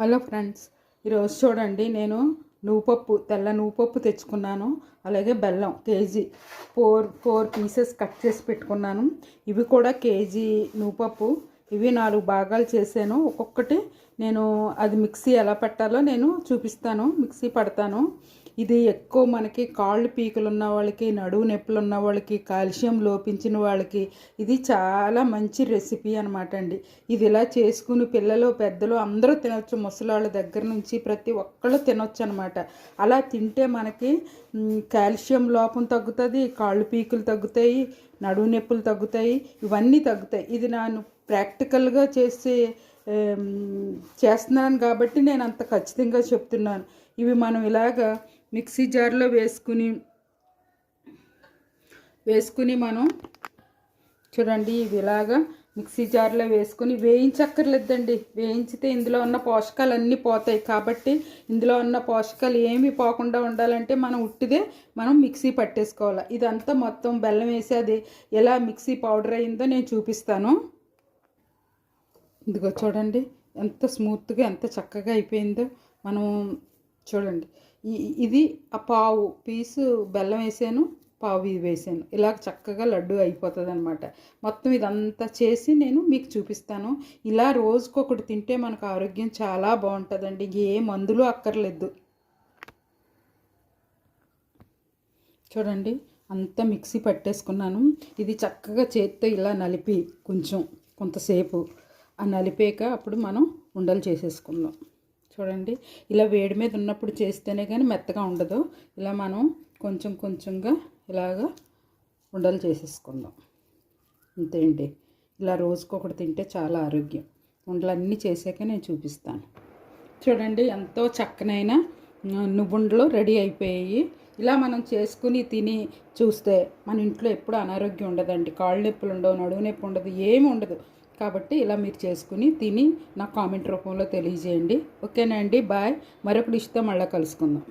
Hello friends, ఈరోజు చూడండి నేను తెల్ల నువ్వుపప్పు తెచ్చుకున్నాను. అలాగే బెల్లం కేజీ ఫోర్ పీసెస్ కట్ చేసి పెట్టుకున్నాను. ఇవి కూడా కేజీ నువ్వుపప్పు. ఇవి 4 భాగాలు చేశాను. ఒక్కొక్కటి నేను అది మిక్సీ ఎలా పెట్టాలో నేను చూపిస్తాను. మిక్సీ పడతాను. ఇది ఎక్కువ మనకి కాళ్ళు పీకులు ఉన్న వాళ్ళకి, నడువు నొప్పులు ఉన్న వాళ్ళకి, కాల్షియం లోపించిన వాళ్ళకి ఇది చాలా మంచి రెసిపీ అనమాట అండి. ఇది ఇలా చేసుకుని పిల్లలు పెద్దలు అందరూ తినొచ్చు. ముసలాళ్ళ దగ్గర నుంచి ప్రతి ఒక్కళ్ళు తినొచ్చు అనమాట. అలా తింటే మనకి కాల్షియం లోపం తగ్గుతుంది, కాళ్ళు పీకులు తగ్గుతాయి, నడువు నొప్పులు తగ్గుతాయి, ఇవన్నీ తగ్గుతాయి. ఇది నేను ప్రాక్టికల్గా చేస్తున్నాను కాబట్టి నేను అంత ఖచ్చితంగా చెప్తున్నాను. ఇవి మనం ఇలాగా మిక్సీ జార్లో వేసుకుని మనం చూడండి, ఇవి ఇలాగా మిక్సీ జార్లో వేసుకుని వేయించక్కర్లేదండి. వేయించితే ఇందులో ఉన్న పోషకాలు అన్నీ పోతాయి. కాబట్టి ఇందులో ఉన్న పోషకాలు ఏమీ పోకుండా ఉండాలంటే మనం మిక్సీ పట్టేసుకోవాలి. ఇదంతా మొత్తం బెల్లం వేసి అది ఎలా మిక్సీ పౌడర్ అయిందో నేను చూపిస్తాను. ఇదిగో చూడండి ఎంత స్మూత్గా ఎంత చక్కగా అయిపోయిందో. మనం చూడండి, ఇది ఆ పావు పీసు బెల్లం వేసాను, పావు ఇది వేసాను. ఇలా చక్కగా లడ్డు అయిపోతుంది అనమాట. మొత్తం ఇదంతా చేసి నేను మీకు చూపిస్తాను. ఇలా రోజుకొకటి తింటే మనకు ఆరోగ్యం చాలా బాగుంటుందండి. ఏ మందులు అక్కర్లేదు. చూడండి అంతా మిక్సీ పట్టేసుకున్నాను. ఇది చక్కగా చేత్తో ఇలా నలిపి కొంతసేపు ఆ నలిపాక అప్పుడు మనం ఉండలు చేసేసుకుందాం. చూడండి, ఇలా వేడి మీద ఉన్నప్పుడు చేస్తేనే కానీ మెత్తగా ఉండదు. ఇలా మనం కొంచెంగా ఇలాగా ఉండలు చేసేసుకుందాం. అంతే అండి. ఇలా రోజుకొకటి తింటే చాలా ఆరోగ్యం. ఉండలన్నీ చేసాక నేను చూపిస్తాను. చూడండి ఎంతో చక్కనైన నువ్వుండలు రెడీ అయిపోయాయి. ఇలా మనం చేసుకుని తిని చూస్తే మన ఇంట్లో ఎప్పుడు అనారోగ్యం ఉండదండి. కాళ్ళు నొప్పులు ఉండవు, నడువు నొప్పి ఉండదు, ఏమి ఉండదు. కాబట్టి ఇలా మీరు చేసుకుని తిని నా కామెంట్ రూపంలో తెలియజేయండి. ఓకేనా అండి? బాయ్. మరొక డిష్తో మళ్ళీ కలుసుకుందాం.